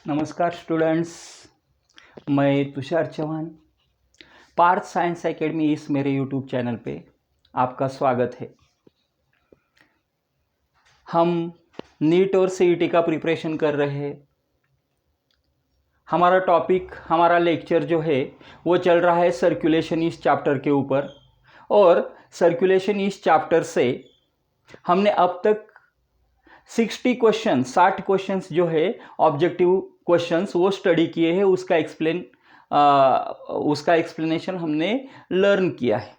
नमस्कार स्टूडेंट्स, मैं Tushar Chauhan Partha science academy इस मेरे यूट्यूब चैनल पे आपका स्वागत है। हम नीट और सीईटी का प्रिपरेशन कर रहे हैं। हमारा टॉपिक, हमारा लेक्चर जो है वो चल रहा है सर्कुलेशन इस चैप्टर के ऊपर। और सर्कुलेशन इस चैप्टर से हमने अब तक 60 क्वेश्चंस जो है ऑब्जेक्टिव क्वेश्चंस वो स्टडी किए हैं। उसका एक्सप्लेनेशन हमने लर्न किया है।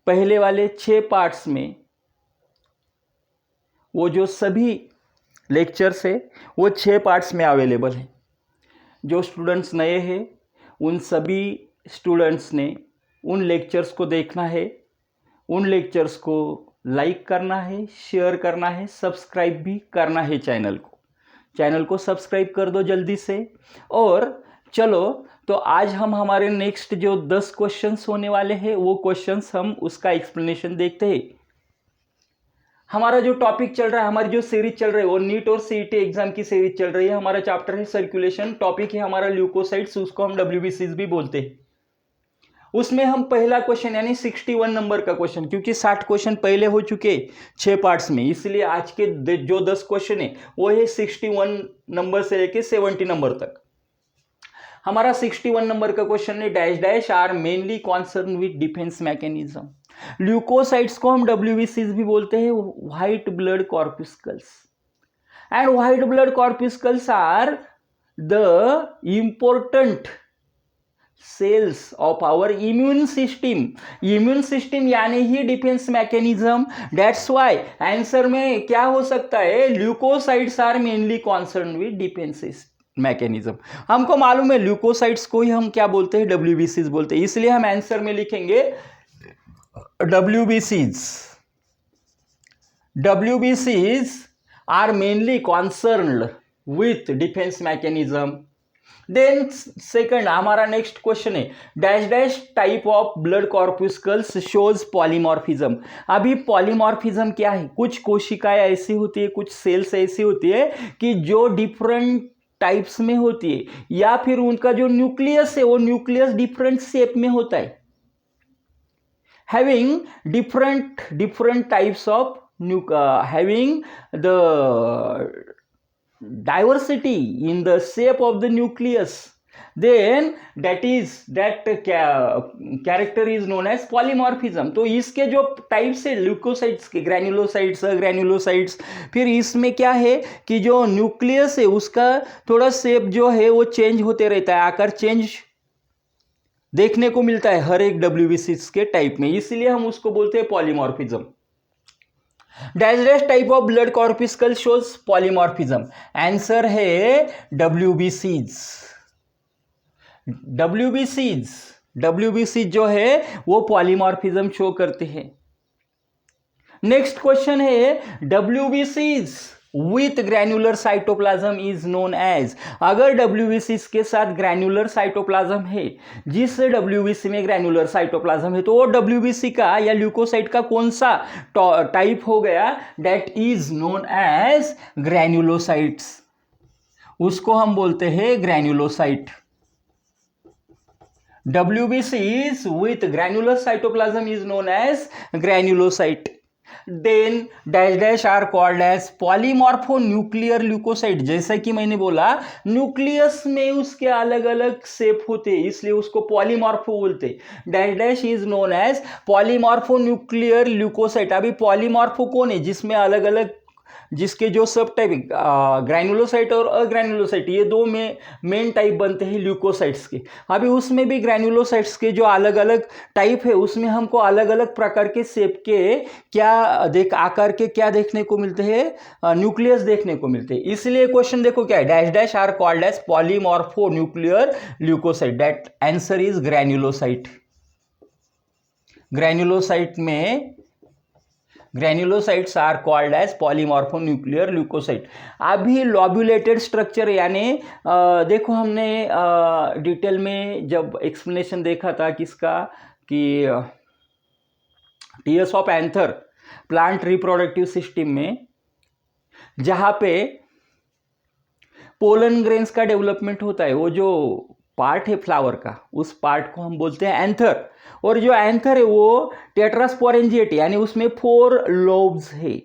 पहले वाले 6 पार्ट्स में वो जो सभी लेक्चर्स है वो 6 पार्ट्स में अवेलेबल है। जो स्टूडेंट्स नए हैं उन सभी स्टूडेंट्स ने उन लेक्चर्स को देखना है, उन लेक्चर्स को लाइक करना है, शेयर करना है, सब्सक्राइब भी करना है। चैनल को सब्सक्राइब कर दो जल्दी से। और चलो तो आज हम हमारे नेक्स्ट जो 10 क्वेश्चंस होने वाले हैं वो क्वेश्चंस हम उसका एक्सप्लेनेशन देखते हैं। हमारा जो टॉपिक चल रहा है, हमारी जो सीरीज चल रही है वो नीट और सीईटी एग्जाम की सीरीज चल रही है। हमारा चैप्टर है सर्कुलेशन, टॉपिक है हमारा ल्यूकोसाइट्स, उसको हम WBCs भी बोलते हैं। उसमें हम पहला क्वेश्चन यानी 61 नंबर का क्वेश्चन, क्योंकि 60 क्वेश्चन पहले हो चुके 6 पार्ट्स में, इसलिए आज के जो 10 क्वेश्चन है वो है 61 नंबर से लेके 70 नंबर तक। हमारा 61 नंबर का क्वेश्चन है dash dash are mainly concern with defence mechanism. Leukocytes को हम WBCs भी बोलते हैं, white blood corpuscles. And white blood corpuscles are the important cells of our immune system यानी ही defence mechanism. That's why answer में क्या हो सकता है, leukocytes are mainly concern with defence mechanism. हमको मालूम है ल्यूकोसाइट्स को ही हम क्या बोलते हैं, WBCs बोलते हैं, इसलिए हम आंसर में लिखेंगे WBCs are mainly concerned with defence mechanism. Then second हमारा नेक्स्ट क्वेश्चन है dash dash type of blood corpuscles shows polymorphism. अभी पॉलीमॉर्फिज्म क्या है, कुछ कोशिकाएं ऐसी होती है, कुछ सेल्स ऐसी होती है कि जो डिफरेंट टाइप्स में होती है, या फिर उनका जो न्यूक्लियस है वो न्यूक्लियस डिफरेंट शेप में होता है, having different types of having the diversity in the shape of the nucleus, then that character is known as polymorphism। तो इसके जो टाइप्स है ल्यूकोसाइट्स के, ग्रैन्युलोसाइट्स, अग्रैन्युलोसाइट्स, फिर इसमें क्या है कि जो न्यूक्लियस है उसका थोड़ा शेप जो है वो चेंज होते रहता है, आकार चेंज देखने को मिलता है हर एक WBCs के टाइप में, इसलिए हम उसको बोलते हैं polymorphism. Dash dash type of blood corpuscle shows polymorphism. Answer है WBCs जो है वो पॉलीमॉर्फिज्म शो करते हैं। नेक्स्ट क्वेश्चन है WBCs with granular cytoplasm is known as. अगर WBCs के साथ ग्रैन्युलर साइटोप्लाज्म है, जिस WBC में ग्रैन्युलर साइटोप्लाज्म है, तो वो WBC का या ल्यूकोसाइट का कौन सा टाइप हो गया, that is known as granulocytes. उसको हम बोलते हैं ग्रैन्युलोसाइट। WBCs with granular cytoplasm is known as granulocyte. Then dash dash are called as polymorphonuclear leukocyte। जैसा कि मैंने बोला न्यूक्लियस में उसके अलग अलग शेप होते हैं, इसलिए उसको पॉलीमॉर्फो बोलते। Dash dash is known as polymorphonuclear leucocyte. अभी पॉलीमॉर्फो कौन है, जिसमें अलग अलग, जिसके जो सब टाइप ग्रैन्युलोसाइट और अग्रैन्युलोसाइट, ये दो में मेन टाइप बनते हैं ल्यूकोसाइट्स के। अभी उसमें भी ग्रैन्युलोसाइट्स के जो अलग अलग टाइप है उसमें हमको अलग अलग प्रकार के शेप के क्या आकार के क्या देखने को मिलते हैं, न्यूक्लियस देखने को मिलते हैं। इसलिए क्वेश्चन देखो क्या है, dash dash are called as polymorphonuclear leukocyte. That answer is granulocyte. Granulocytes are called as polymorphonuclear leucocyte. अभी लॉब्यूलेटेड स्ट्रक्चर यानी देखो हमने डिटेल में जब एक्सप्लेनेशन देखा था किसका, कि TS of anther plant reproductive system में, जहाँ पे पोलन ग्रेन्स का डेवलपमेंट होता है, वो जो पार्ट है फ्लावर का, उस पार्ट को हम बोलते हैं एंथर। और जो एंथर है वो टेट्रास्पोरेंजिएट यानी उसमें 4 लोब्स है,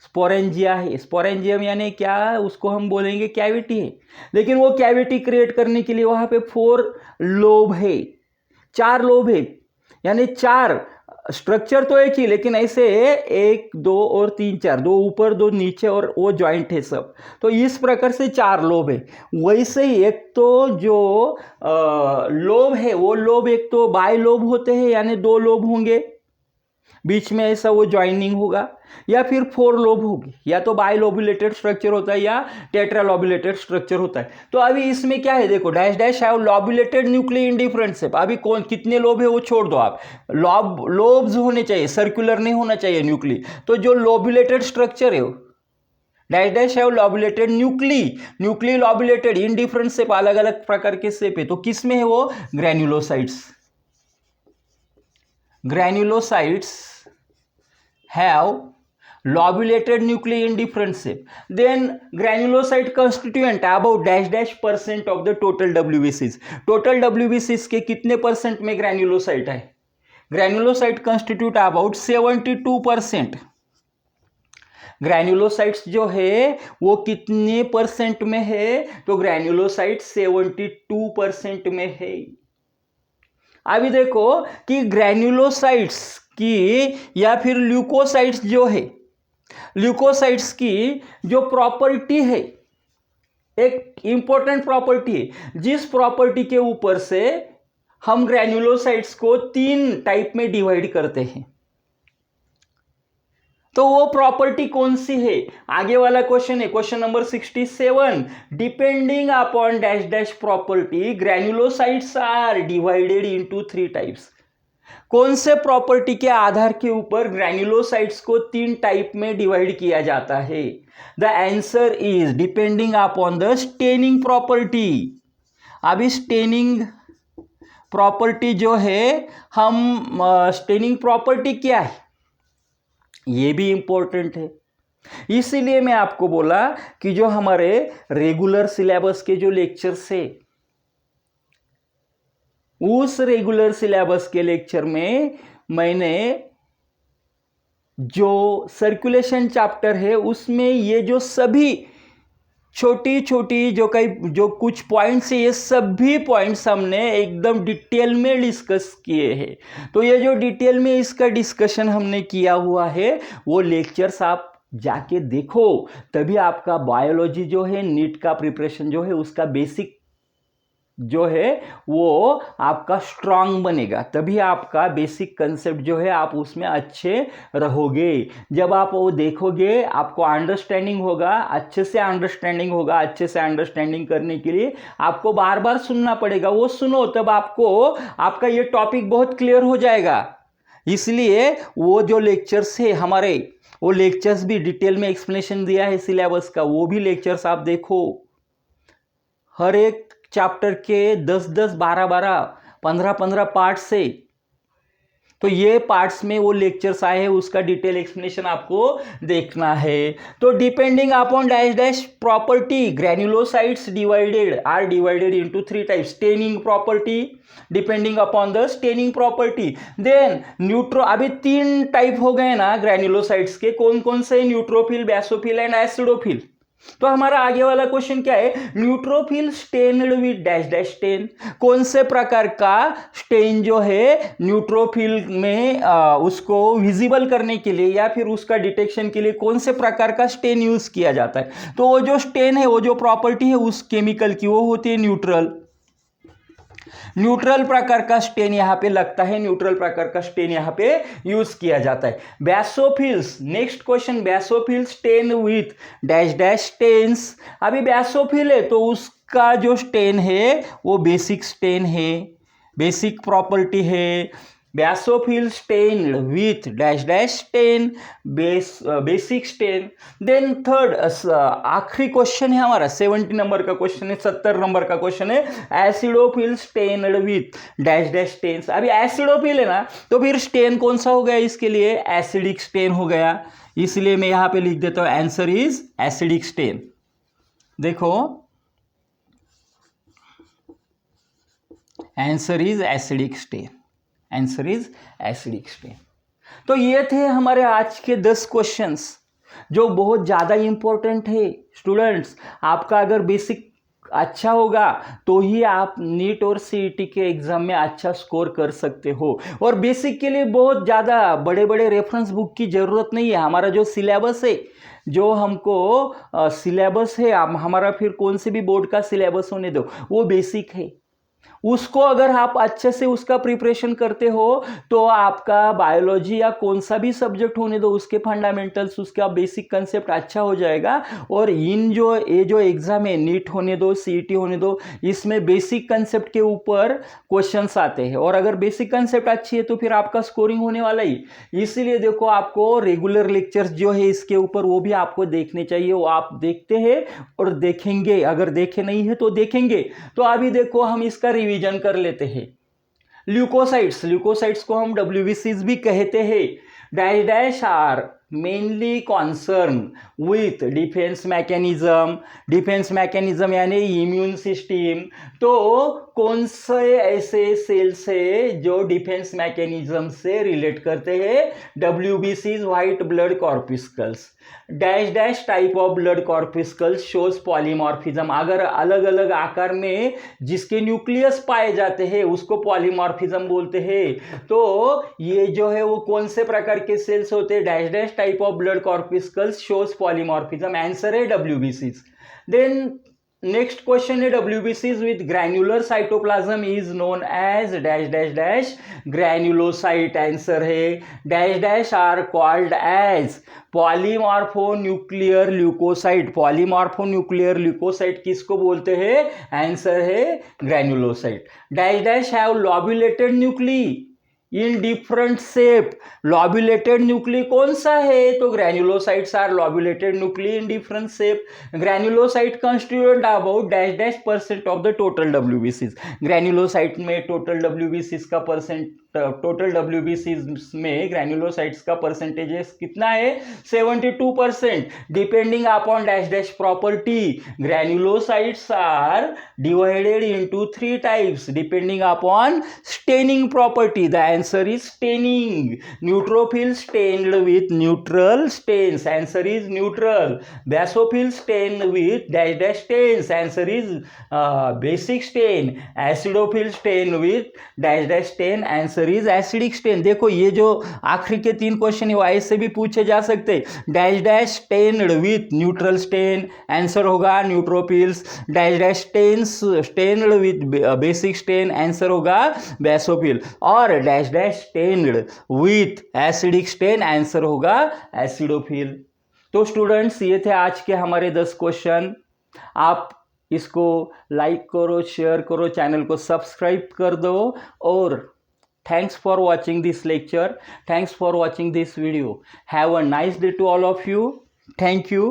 स्पोरेंजिया है। स्पोरेंजियम यानी क्या, उसको हम बोलेंगे कैविटी है, लेकिन वो कैविटी क्रिएट करने के लिए वहां पे 4 लोब है, 4 लोब है, यानी 4 स्ट्रक्चर तो एक ही, लेकिन ऐसे 1 2 और 3 4, 2 ऊपर 2 नीचे और वो जॉइंट है सब। तो इस प्रकार से 4 लोब है। वैसे ही एक तो जो लोब है वो लोब एक तो बाय लोब होते हैं, यानी 2 लोब होंगे, बीच में ऐसा वो ज्वाइनिंग होगा, या फिर 4 लोब होगी, या तो बाइलोबुलेटेड स्ट्रक्चर होता है या टेट्रालोबुलेटेड स्ट्रक्चर होता है। तो अभी इसमें क्या है, देखो dash dash have lobulated nuclear indifference. अभी कौन कितने लोब है वो छोड़ दो आप, लोब्स होने चाहिए, सर्कुलर नहीं होना चाहिए न्यूक्ली। तो जो लोबुलेटेड स्ट्रक्चर है dash dash have lobulated nuclei lobulated in different shape, अलग अलग प्रकार के शेप है। तो किस में है वो, granulocytes have lobulated nuclei in different shape. Then granulocyte constituent about dash dash % of the total WBCs. total WBCs के कितने परसेंट में ग्रैन्युलोसाइट है, ग्रैन्युलोसाइट कंस्टिट्यूट अबाउट 72%। ग्रैन्युलोसाइट्स जो है वो कितने परसेंट में है, तो ग्रैन्युलोसाइट 72% में है। अभी देखो कि ग्रैन्युलोसाइट्स की या फिर ल्यूकोसाइट्स जो है, ल्यूकोसाइट्स की जो प्रॉपर्टी है, एक इंपॉर्टेंट प्रॉपर्टी है, जिस प्रॉपर्टी के ऊपर से हम ग्रैन्युलोसाइट्स को 3 टाइप में डिवाइड करते हैं। तो वो प्रॉपर्टी कौन सी है, आगे वाला क्वेश्चन है, question number 67। Depending upon dash dash property granulocytes are divided into 3 types. कौन से प्रॉपर्टी के आधार के ऊपर ग्रैन्युलोसाइट्स को 3 टाइप में डिवाइड किया जाता है? The answer is depending upon the staining property. अभी स्टेनिंग प्रॉपर्टी जो है, हम स्टेनिंग प्रॉपर्टी क्या है ये भी इंपॉर्टेंट है। इसीलिए मैं आपको बोला कि जो हमारे रेगुलर सिलेबस के जो लेक्चर्स है, उस रेगुलर सिलेबस के लेक्चर में मैंने जो सर्कुलेशन चैप्टर है उसमें ये जो सभी छोटी छोटी जो कुछ पॉइंट्स है, ये सभी पॉइंट्स हमने एकदम डिटेल में डिस्कस किए हैं। तो ये जो डिटेल में इसका डिस्कशन हमने किया हुआ है, वो लेक्चर्स आप जाके देखो, तभी आपका बायोलॉजी जो है, नीट का प्रिपरेशन जो है, उसका बेसिक जो है वो आपका स्ट्रांग बनेगा, तभी आपका बेसिक कंसेप्ट जो है आप उसमें अच्छे रहोगे। जब आप वो देखोगे आपको अंडरस्टैंडिंग होगा, अच्छे से अंडरस्टैंडिंग होगा। अच्छे से अंडरस्टैंडिंग करने के लिए आपको बार बार सुनना पड़ेगा, वो सुनो तब आपको आपका ये टॉपिक बहुत क्लियर हो जाएगा। इसलिए वो जो लेक्चर्स है हमारे, वो लेक्चर्स भी डिटेल में एक्सप्लेनेशन दिया है सिलेबस का, वो भी लेक्चर्स आप देखो। हर एक चैप्टर के 10-10, 12-12, 15-15 पार्ट्स से, तो ये पार्ट्स में वो लेक्चर्स आए हैं, उसका डिटेल एक्सप्लेनेशन आपको देखना है। तो depending upon dash dash property granulocytes are divided into 3 types. Staining property, depending upon the staining property. Then अभी 3 टाइप हो गए ना ग्रैन्युलोसाइट्स के, कौन कौन से? Neutrophil, basophil and acidophil. तो हमारा आगे वाला क्वेश्चन क्या है? Neutrophil stained with dash dash stain. कौन से प्रकार का स्टेन जो है न्यूट्रोफिल में उसको विजिबल करने के लिए या फिर उसका डिटेक्शन के लिए कौन से प्रकार का स्टेन यूज किया जाता है? तो वो जो स्टेन है, वो जो प्रॉपर्टी है उस केमिकल की, वो होती है न्यूट्रल प्रकार का स्टेन यहां पे लगता है, न्यूट्रल प्रकार का स्टेन यहां पे यूज किया जाता है। Basophils, next question, basophil stain with dash dash stains. अभी बेसोफिल है तो उसका जो स्टेन है वो बेसिक स्टेन है, बेसिक प्रॉपर्टी है। Basophil stain with dash dash stain, basic stain. Then third, आखिरी क्वेश्चन है हमारा, 70 नंबर का क्वेश्चन है, 70 नंबर का क्वेश्चन है, acidophil stained with dash dash stains. अभी एसिडोफिल है ना, तो फिर स्टेन कौन सा हो गया इसके लिए? एसिडिक स्टेन हो गया। इसलिए मैं यहां पे लिख देता हूं आंसर इज एसिडिक स्टेन। देखो answer is acidic stain, answer is acidic stain. तो ये थे हमारे आज के 10 क्वेश्चंस जो बहुत ज़्यादा इम्पोर्टेंट है। स्टूडेंट्स, आपका अगर बेसिक अच्छा होगा तो ही आप नीट और सीईटी के एग्जाम में अच्छा स्कोर कर सकते हो। और बेसिक के लिए बहुत ज़्यादा बड़े बड़े रेफरेंस बुक की ज़रूरत नहीं है। हमारा जो सिलेबस है, जो हमको सिलेबस है, हमारा फिर कौन से भी बोर्ड का सिलेबस होने दो, वो बेसिक है। उसको अगर आप अच्छे से उसका प्रिपरेशन करते हो तो आपका बायोलॉजी या कौन सा भी सब्जेक्ट होने दो, उसके फंडामेंटल्स, उसका बेसिक कंसेप्ट अच्छा हो जाएगा। और ये जो एग्जाम है, नीट होने दो, सीईटी होने दो, इसमें बेसिक कंसेप्ट के ऊपर क्वेश्चंस आते हैं। और अगर बेसिक कंसेप्ट अच्छी है तो फिर आपका स्कोरिंग होने वाला ही। इसीलिए देखो, आपको रेगुलर लेक्चर्स जो है इसके ऊपर, वो भी आपको देखने चाहिए। वो आप देखते हैं और देखेंगे, अगर देखे नहीं है तो देखेंगे। तो अभी देखो हम इसका रिवीजन कर लेते हैं। ल्यूकोसाइट्स, ल्यूकोसाइट्स को हम WBCs भी कहते हैं। Dash dash are mainly concern with defence mechanism, defence mechanism यानी इम्यून सिस्टम। तो कौन से ऐसे सेल्स है जो डिफेंस मैकेनिज्म से रिलेट करते हैं? WBCs, white blood corpuscles. Dash dash type of blood corpuscles shows polymorphism. अगर अलग अलग आकार में जिसके न्यूक्लियस पाए जाते हैं उसको पॉलीमॉर्फिज्म बोलते हैं। तो ये जो है वो कौन से प्रकार के सेल्स होते हैं? Dash dash type of blood corpuscles shows polymorphism. Answer है WBCs। देन नेक्स्ट क्वेश्चन है WBCs with granular cytoplasm is known as dash dash dash granulocyte. Answer है dash dash are called as polymorphonuclear leukocyte. Polymorphonuclear leukocyte किसको बोलते हैं? Answer है granulocyte. Dash dash have lobulated nuclei in different shape. Lobulated nuclei कौन सा है? तो granulocytes are lobulated nuclei in different shape. Granulocyte constitute about dash dash % of the total WBCs। Granulocyte में total WBCs का percent, total WBCs में granulocytes का percentage कितना है? 72%। Depending upon dash dash property, granulocytes are divided into 3 types depending upon staining property. The answer is staining. Neutrophil stained with neutral stains. Answer is neutral. Basophil stain with dash dash stains. Answer is basic stain. Acidophil stain with dash dash stain. Answer is acidic stain. देखो ये जो आखिरी के 3 question है वो ऐसे भी पूछे जा सकते। Dash dash stained with neutral stain, answer होगा neutrophils. Dash dash stains stained with basic stain, answer होगा बेसोफिल। और dash dash stained with acidic stain, answer होगा एसिडोफिल। तो स्टूडेंट्स, ये थे आज के हमारे 10 क्वेश्चन। आप इसको लाइक करो, शेयर करो, चैनल को सब्सक्राइब कर दो। और thanks for watching this lecture. Thanks for watching this video. Have a nice day to all of you. Thank you.